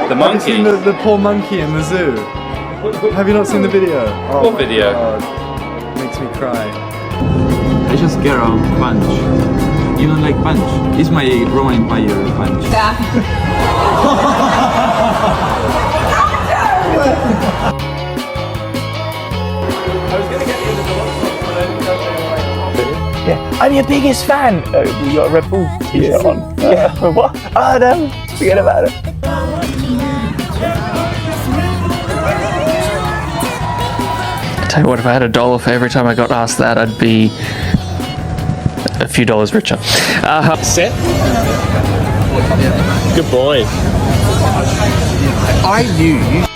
The monkey. Have you seen the poor monkey in the zoo? Have you not seen the video? Oh, what video? God. Makes me cry. I just get a punch. You don't like punch? It's my Roman Empire punch. Yeah, I'm your biggest fan. You got a Red Bull t-shirt on. Yeah. What? Oh no, forget about it. I tell you what, if I had $1 for every time I got asked that, I'd be a few dollars richer. Set. Good boy. I knew you